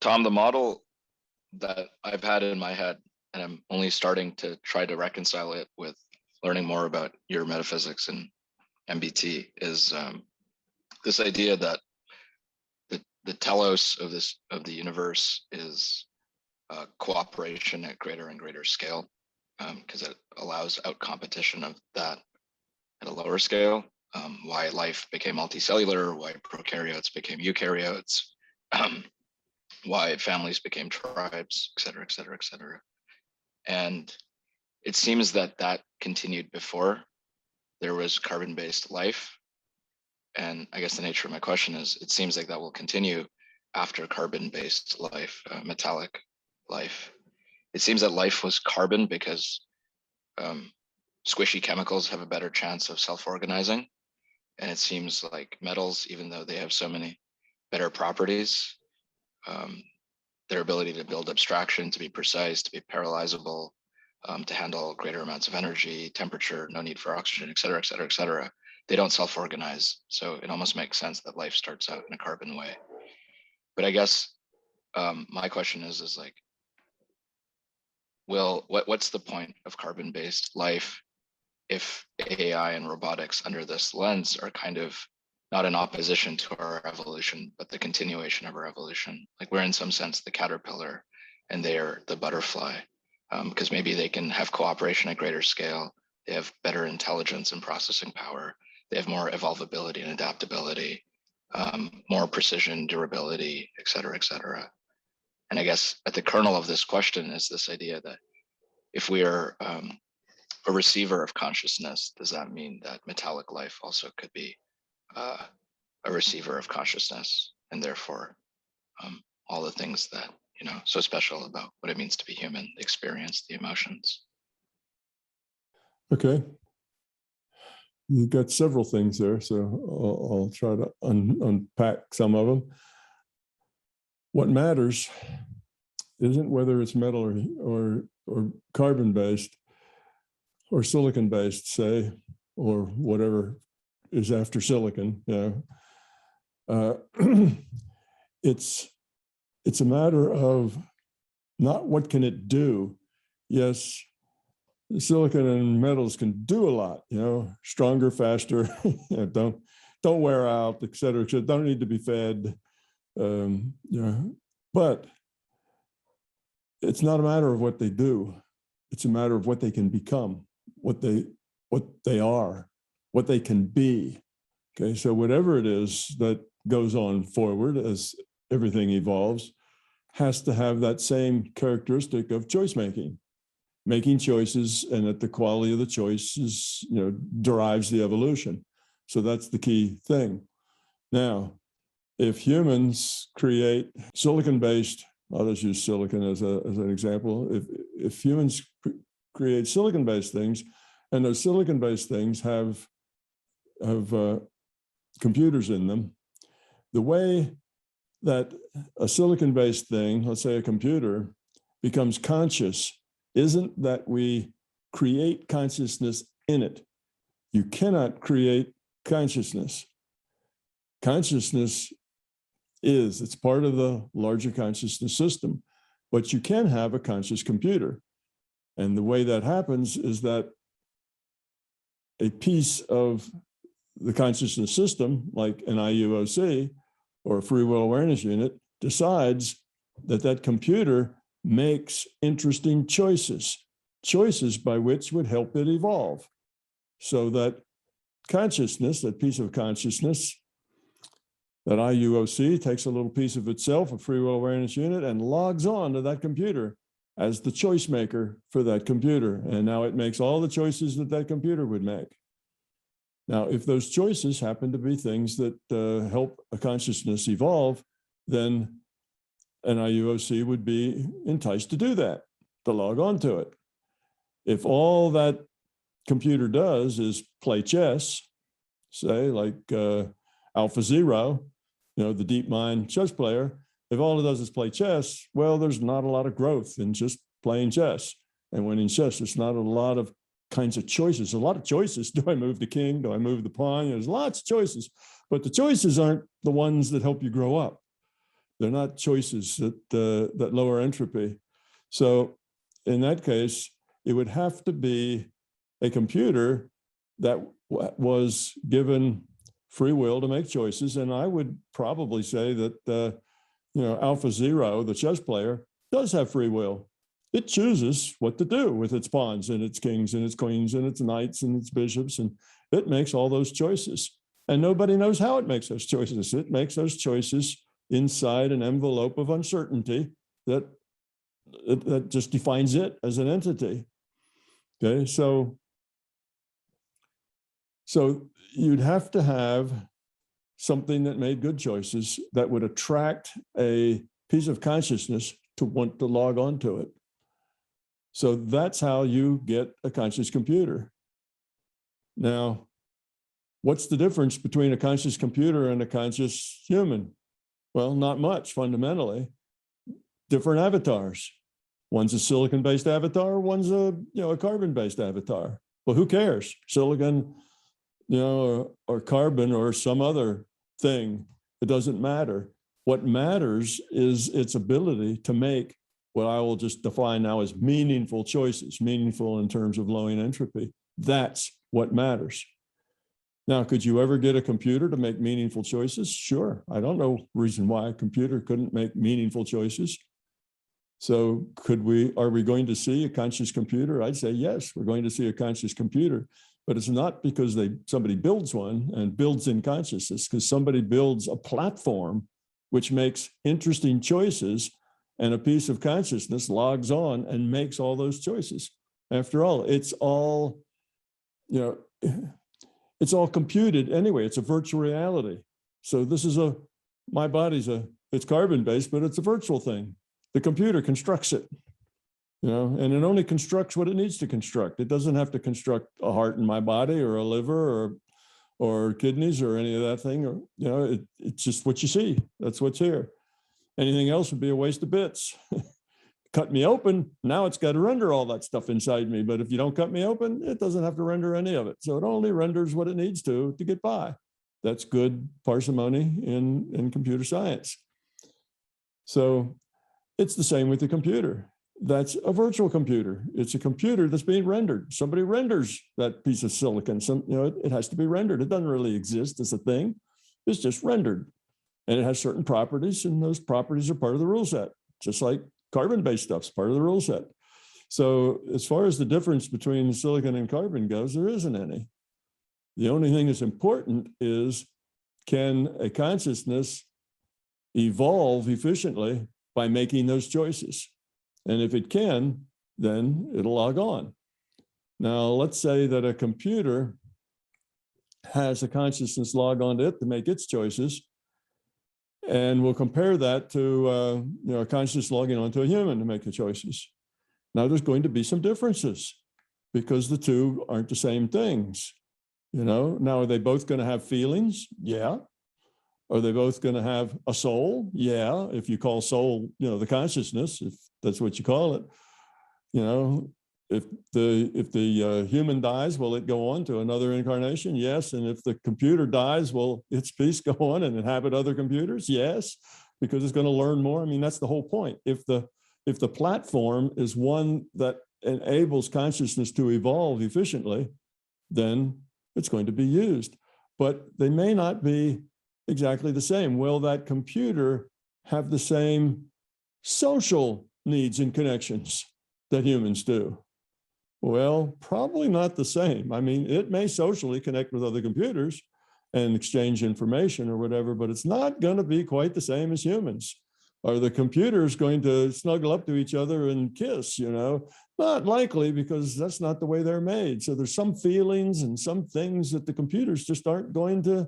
Tom, the model that I've had in my head, and I'm only starting to try to reconcile it with learning more about your metaphysics and MBT, is this idea that the telos of the universe is cooperation at greater and greater scale, because it allows out competition of that at a lower scale. Why life became multicellular, why prokaryotes became eukaryotes, why families became tribes, et cetera, et cetera, et cetera. And it seems that that continued before there was carbon-based life. And I guess the nature of my question is, it seems like that will continue after carbon-based life, metallic life. It seems that life was carbon because squishy chemicals have a better chance of self-organizing. And it seems like metals, even though they have so many better properties, their ability to build abstraction, to be precise, to be parallelizable, to handle greater amounts of energy, temperature, no need for oxygen, et cetera, et cetera, et cetera, they don't self-organize. So it almost makes sense that life starts out in a carbon way. But I guess my question is like, well, what's the point of carbon-based life if AI and robotics under this lens are kind of not in opposition to our evolution, but the continuation of our evolution? Like, we're in some sense the caterpillar and they're the butterfly, because maybe they can have cooperation at greater scale. They have better intelligence and processing power. They have more evolvability and adaptability, more precision, durability, et cetera, et cetera. And I guess at the kernel of this question is this idea that if we are a receiver of consciousness, does that mean that metallic life also could be a receiver of consciousness, and therefore all the things that, you know, so special about what it means to be human, the experience, the emotions? Okay. You've got several things there, so I'll try to unpack some of them. What matters isn't whether it's metal or carbon-based or silicon-based, say, or whatever is after silicon. It's a matter of not what can it do. Yes, silicon and metals can do a lot, you know, stronger, faster, don't wear out, et cetera, don't need to be fed, but it's not a matter of what they do. It's a matter of what they can become, what they are, what they can be. Okay, so whatever it is that goes on forward as everything evolves has to have that same characteristic of choice making choices, and that the quality of the choices, you know, derives the evolution. So that's the key thing. Now, if humans create silicon-based, I'll just use silicon as an example. If humans create silicon-based things, and those silicon-based things have computers in them, the way that a silicon-based thing, let's say a computer, becomes conscious isn't that we create consciousness in it. You cannot create consciousness. Consciousness it's part of the larger consciousness system, but you can have a conscious computer. And the way that happens is that a piece of the consciousness system, like an IUOC or a free will awareness unit, decides that that computer makes interesting choices by which would help it evolve. So that consciousness, that piece of consciousness, that IUOC takes a little piece of itself, a free will awareness unit, and logs on to that computer as the choice maker for that computer. And now it makes all the choices that that computer would make. Now, if those choices happen to be things that help a consciousness evolve, then an IUOC would be enticed to do that, to log on to it. If all that computer does is play chess, say like Alpha Zero, you know, the deep mind chess player, if all it does is play chess, well, there's not a lot of growth in just playing chess. And when in chess, there's not a lot of kinds of choices. A lot of choices. Do I move the king? Do I move the pawn? There's lots of choices, but the choices aren't the ones that help you grow up. They're not choices that lower entropy. So in that case, it would have to be a computer that was given free will to make choices. And I would probably say that, Alpha Zero, the chess player, does have free will. It chooses what to do with its pawns and its kings and its queens and its knights and its bishops, and it makes all those choices. And nobody knows how it makes those choices. It makes those choices inside an envelope of uncertainty that just defines it as an entity. Okay, so you'd have to have something that made good choices that would attract a piece of consciousness to want to log on to it. So that's how you get a conscious computer. Now, what's the difference between a conscious computer and a conscious human? Well, not much fundamentally. Different avatars. One's a silicon-based avatar, one's a carbon-based avatar. Well, who cares? Silicon, or carbon or some other thing. It doesn't matter. What matters is its ability to make what I will just define now as meaningful choices, meaningful in terms of lowering entropy. That's what matters. Now, could you ever get a computer to make meaningful choices? Sure. I don't know reason why a computer couldn't make meaningful choices. So are we going to see a conscious computer? I'd say yes, we're going to see a conscious computer, but it's not because somebody builds one and builds in consciousness, because somebody builds a platform which makes interesting choices, and a piece of consciousness logs on and makes all those choices. After all, it's all computed anyway. It's a virtual reality. So this is my body's it's carbon-based, but it's a virtual thing. The computer constructs it, and it only constructs what it needs to construct. It doesn't have to construct a heart in my body or a liver or kidneys or any of that thing. Or, it's just what you see. That's what's here. Anything else would be a waste of bits. Cut me open, now it's got to render all that stuff inside me. But if you don't cut me open, it doesn't have to render any of it. So it only renders what it needs to get by. That's good parsimony in computer science. So it's the same with the computer. That's a virtual computer. It's a computer that's being rendered. Somebody renders that piece of silicon. It has to be rendered. It doesn't really exist as a thing. It's just rendered. And it has certain properties, and those properties are part of the rule set, just like carbon-based stuff's part of the rule set. So as far as the difference between silicon and carbon goes, there isn't any. The only thing that's important is, can a consciousness evolve efficiently by making those choices? And if it can, then it'll log on. Now, let's say that a computer has a consciousness log on to it to make its choices. And we'll compare that to a consciousness logging onto a human to make the choices. Now, there's going to be some differences because the two aren't the same things. Now, are they both going to have feelings? Yeah. Are they both going to have a soul? Yeah. If you call soul, the consciousness, if that's what you call it, if the human dies, will it go on to another incarnation? Yes. And if the computer dies, will its piece go on and inhabit other computers? Yes, because it's going to learn more. I mean, that's the whole point. If the platform is one that enables consciousness to evolve efficiently, then it's going to be used. But they may not be exactly the same. Will that computer have the same social needs and connections that humans do? Well, probably not the same. I mean, it may socially connect with other computers and exchange information or whatever, but it's not going to be quite the same as humans. Are the computers going to snuggle up to each other and kiss? Not likely, because that's not the way they're made. So there's some feelings and some things that the computers just aren't going to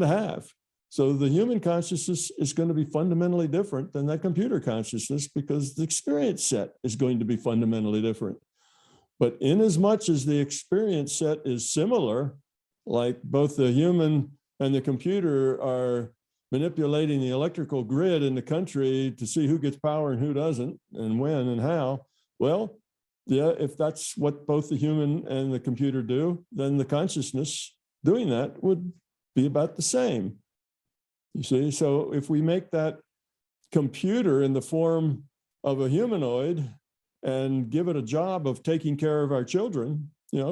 have. So the human consciousness is going to be fundamentally different than that computer consciousness, because the experience set is going to be fundamentally different. But in as much as the experience set is similar, like both the human and the computer are manipulating the electrical grid in the country to see who gets power and who doesn't, and when and how, well, yeah, if that's what both the human and the computer do, then the consciousness doing that would be about the same. You see, so if we make that computer in the form of a humanoid and give it a job of taking care of our children,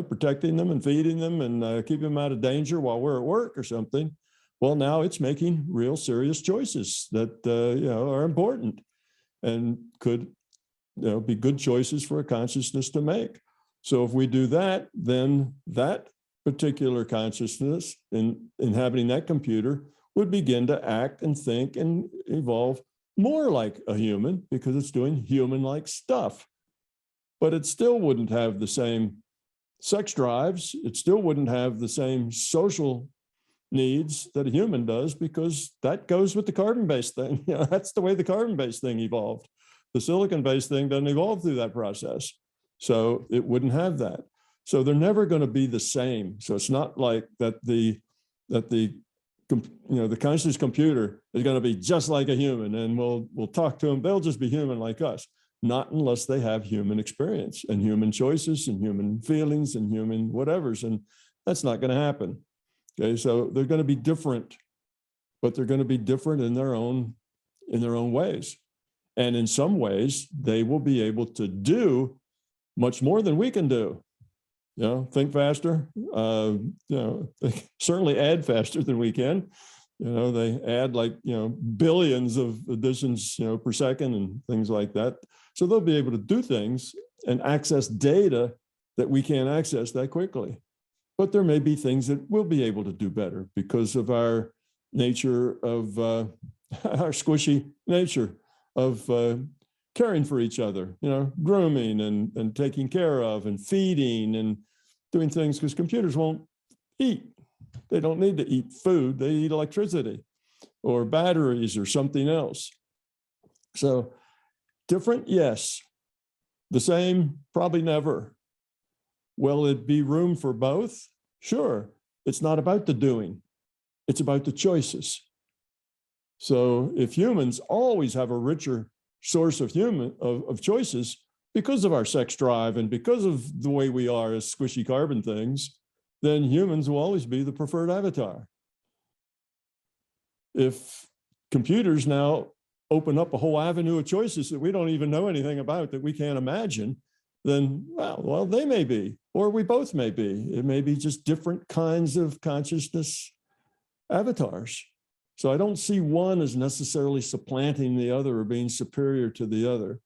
protecting them and feeding them and keeping them out of danger while we're at work or something, well, now it's making real serious choices that, are important and could, be good choices for a consciousness to make. So if we do that, then that particular consciousness inhabiting that computer would begin to act and think and evolve more like a human because it's doing human-like stuff. But it still wouldn't have the same sex drives. It still wouldn't have the same social needs that a human does because that goes with the carbon-based thing. That's the way the carbon-based thing evolved. The silicon-based thing doesn't evolve through that process. So it wouldn't have that. So they're never going to be the same. So it's not like that the conscious computer is going to be just like a human and we'll talk to them. They'll just be human like us. Not unless they have human experience and human choices and human feelings and human whatevers. And that's not going to happen. Okay, so they're going to be different, but they're going to be different in their own ways. And in some ways, they will be able to do much more than we can do. Think faster, they certainly add faster than we can. They add like, billions of additions, per second and things like that. So they'll be able to do things and access data that we can't access that quickly. But there may be things that we'll be able to do better because of our nature of our squishy nature of caring for each other, grooming and taking care of and feeding and doing things because computers won't eat. They don't need to eat food. They eat electricity or batteries or something else. So different, yes. The same, probably never. Will it be room for both? Sure. It's not about the doing. It's about the choices. So if humans always have a richer source of choices because of our sex drive and because of the way we are as squishy carbon things, then humans will always be the preferred avatar. If computers now open up a whole avenue of choices that we don't even know anything about, that we can't imagine, then, well, they may be, or we both may be. It may be just different kinds of consciousness avatars. So I don't see one as necessarily supplanting the other or being superior to the other.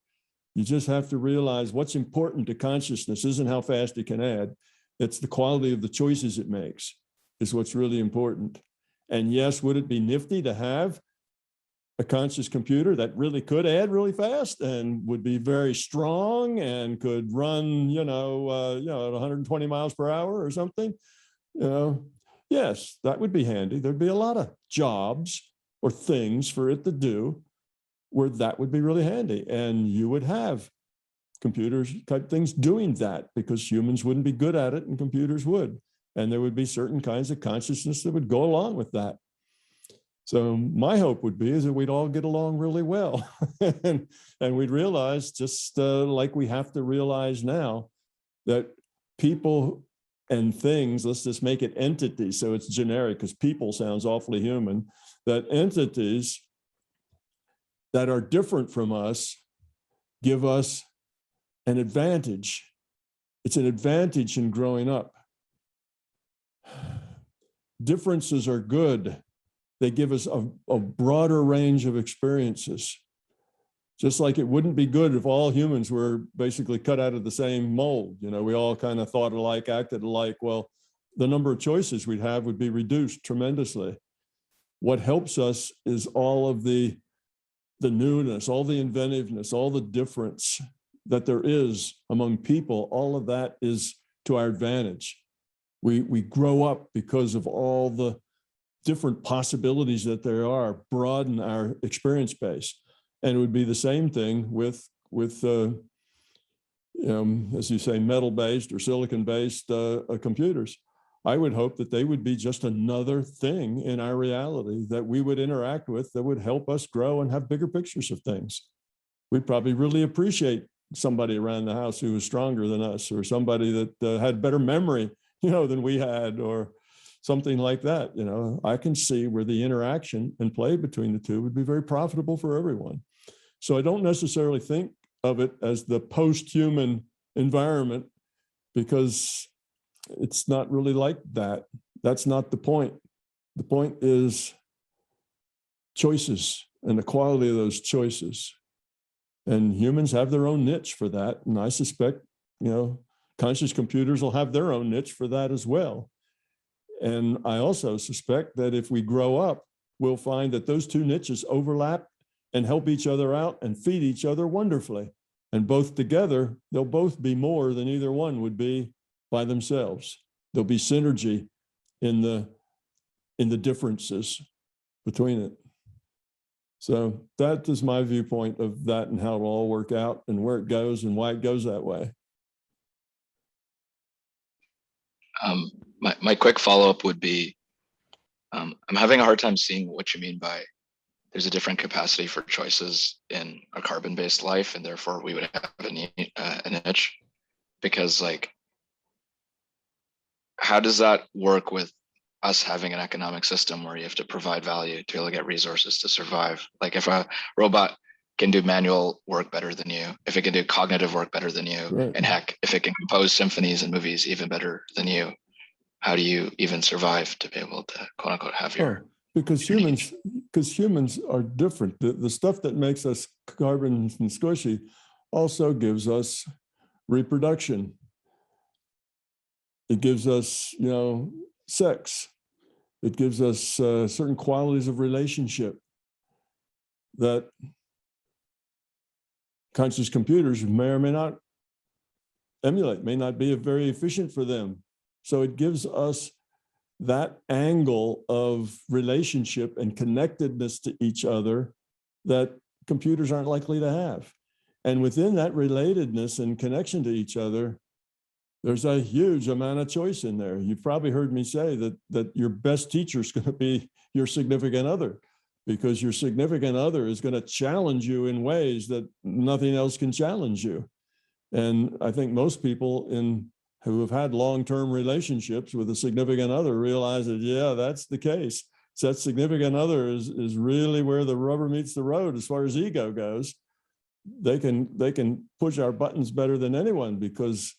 You just have to realize what's important to consciousness isn't how fast it can add. It's the quality of the choices it makes is what's really important. And yes, would it be nifty to have a conscious computer that really could add really fast and would be very strong and could run, at 120 miles per hour or something? Yes, that would be handy. There'd be a lot of jobs or things for it to do where that would be really handy. And you would have computers type things doing that because humans wouldn't be good at it and computers would. And there would be certain kinds of consciousness that would go along with that. So my hope would be is that we'd all get along really well and we'd realize just like we have to realize now that people and things, let's just make it entities. So it's generic because people sounds awfully human, that entities that are different from us give us an advantage. It's an advantage in growing up. Differences are good. They give us a broader range of experiences. Just like it wouldn't be good if all humans were basically cut out of the same mold. We all kind of thought alike, acted alike. Well, the number of choices we'd have would be reduced tremendously. What helps us is all of the newness, all the inventiveness, all the difference that there is among people. All of that is to our advantage. We grow up because of all the different possibilities that there are, broaden our experience base. And it would be the same thing with as you say, metal-based or silicon-based computers. I would hope that they would be just another thing in our reality that we would interact with that would help us grow and have bigger pictures of things. We'd probably really appreciate somebody around the house who was stronger than us or somebody that had better memory, than we had, or something like that. You know, I can see where the interaction and play between the two would be very profitable for everyone. So I don't necessarily think of it as the post-human environment, because it's not really like that. That's not the point. The point is choices and the quality of those choices. And humans have their own niche for that. And I suspect, you know, conscious computers will have their own niche for that as well. And I also suspect that if we grow up, we'll find that those two niches overlap and help each other out and feed each other wonderfully. And both together, they'll both be more than either one would be by themselves. There'll be synergy in the differences between it. So that is my viewpoint of that and how it'll all work out and where it goes and why it goes that way. My quick follow-up would be, I'm having a hard time seeing what you mean by there's a different capacity for choices in a carbon-based life, and therefore we would have a niche. Because, like, how does that work with us having an economic system where you have to provide value to be able to get resources to survive? Like, if a robot can do manual work better than you, if it can do cognitive work better than you, Right. and heck, if it can compose symphonies and movies even better than you, how do you even survive to be able to, quote unquote, have your because humans are different. The stuff that makes us carbon and squishy also gives us reproduction. It gives us, you know, sex. It gives us certain qualities of relationship that conscious computers may or may not emulate, may not be very efficient for them. So it gives us that angle of relationship and connectedness to each other that computers aren't likely to have. And within that relatedness and connection to each other, there's a huge amount of choice in there. You've probably heard me say that your best teacher is going to be your significant other, because your significant other is going to challenge you in ways that nothing else can challenge you. And I think most people who have had long-term relationships with a significant other realize that, yeah, that's the case. So that significant other is really where the rubber meets the road as far as ego goes. They can push our buttons better than anyone because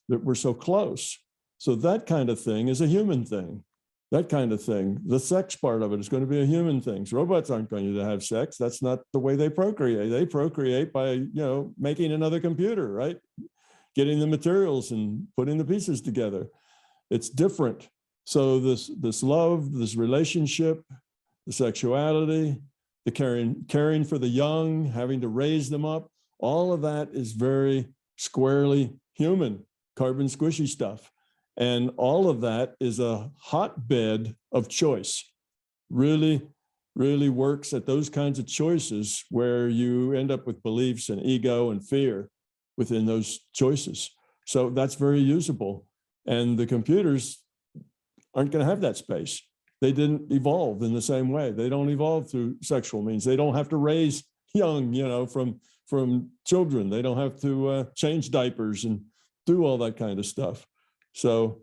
we're so close. So that kind of thing is a human thing. That kind of thing, the sex part of it is going to be a human thing. So robots aren't going to have sex. That's not the way they procreate. They procreate by, you know, making another computer, right? Getting the materials and putting the pieces together. It's different. So this love, this relationship, the sexuality, the caring for the young, having to raise them up, all of that is very squarely human, carbon squishy stuff. And all of that is a hotbed of choice. Really, really works at those kinds of choices where you end up with beliefs and ego and fear within those choices. So that's very usable. And the computers aren't going to have that space. They didn't evolve in the same way. They don't evolve through sexual means. They don't have to raise young, you know, from children. They don't have to change diapers and do all that kind of stuff. So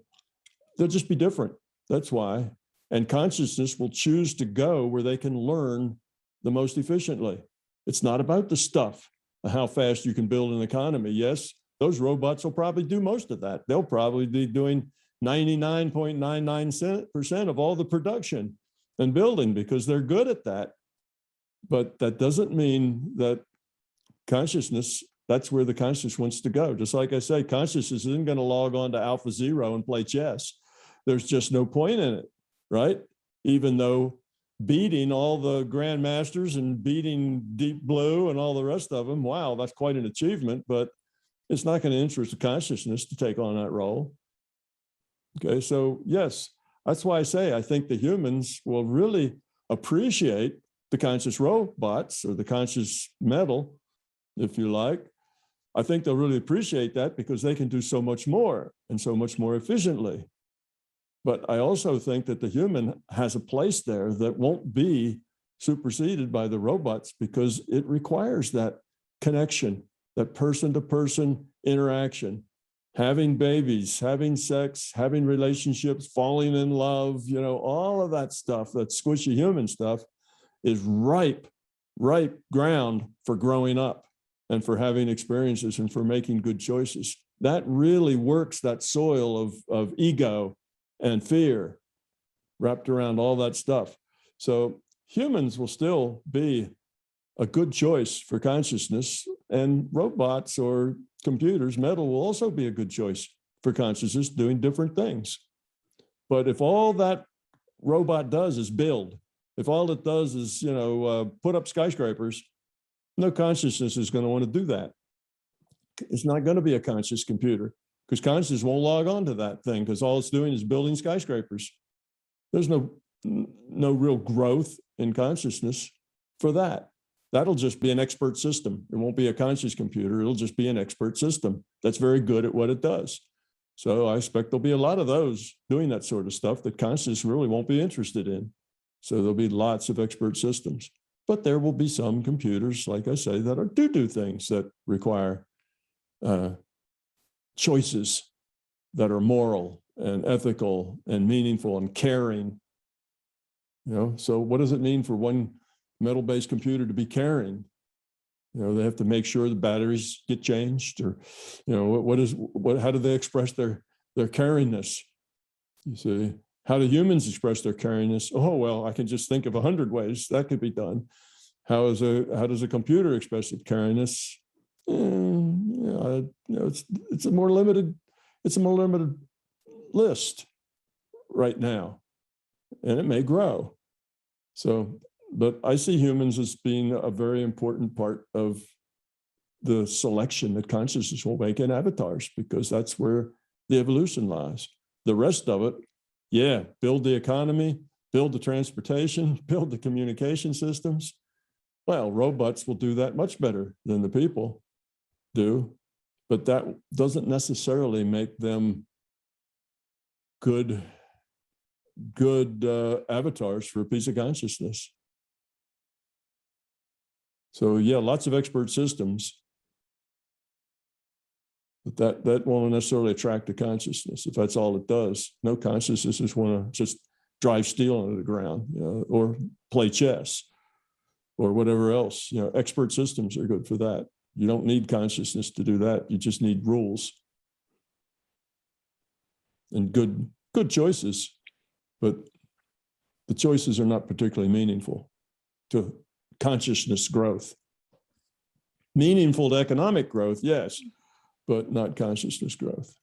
they'll just be different. That's why. And consciousness will choose to go where they can learn the most efficiently. It's not about the stuff, how fast you can build an economy. Yes, those robots will probably do most of that. They'll probably be doing 99.99% of all the production and building because they're good at that. But that doesn't mean that consciousness, that's where the consciousness wants to go. Just like I say, consciousness isn't going to log on to Alpha Zero and play chess. There's just no point in it, right? Even though beating all the grandmasters and beating Deep Blue and all the rest of them, wow, that's quite an achievement, but it's not going to interest the consciousness to take on that role. Okay, so yes, that's why I say I think the humans will really appreciate the conscious robots or the conscious metal, if you like. I think they'll really appreciate that because they can do so much more and so much more efficiently. But I also think that the human has a place there that won't be superseded by the robots because it requires that connection, that person-to-person interaction. having babies, having sex, having relationships, falling in love, all of that stuff, that squishy human stuff, is ripe ground for growing up and for having experiences and for making good choices. That really works that soil of ego and fear wrapped around all that stuff. So humans will still be a good choice for consciousness, and robots or computers, metal, will also be a good choice for consciousness, doing different things. But if all that robot does is build, if all it does is, put up skyscrapers, no consciousness is going to want to do that. It's not going to be a conscious computer, because consciousness won't log on to that thing, because all it's doing is building skyscrapers. There's no real growth in consciousness for that. That'll just be an expert system. It won't be a conscious computer. It'll just be an expert system that's very good at what it does. So I expect there'll be a lot of those doing that sort of stuff that consciousness really won't be interested in. So there'll be lots of expert systems. But there will be some computers, like I say, that do things that require choices that are moral and ethical and meaningful and caring. So what does it mean for one metal-based computer to be caring? They have to make sure the batteries get changed, or how do they express their caringness? You see, how do humans express their caringness? Oh, well, I can just think of 100 ways that could be done. How does a computer express its caringness? It's a more limited list right now, and it may grow. So, but I see humans as being a very important part of the selection that consciousness will make in avatars, because that's where the evolution lies. The rest of it, yeah, build the economy, build the transportation, build the communication systems. Well, robots will do that much better than the people do, but that doesn't necessarily make them good avatars for a piece of consciousness. So yeah, lots of expert systems, but that won't necessarily attract the consciousness if that's all it does. No, consciousness just want to just drive steel into the ground, or play chess or whatever else. Expert systems are good for that. You don't need consciousness to do that. You just need rules and good choices, but the choices are not particularly meaningful to consciousness growth. Meaningful to economic growth, yes, but not consciousness growth.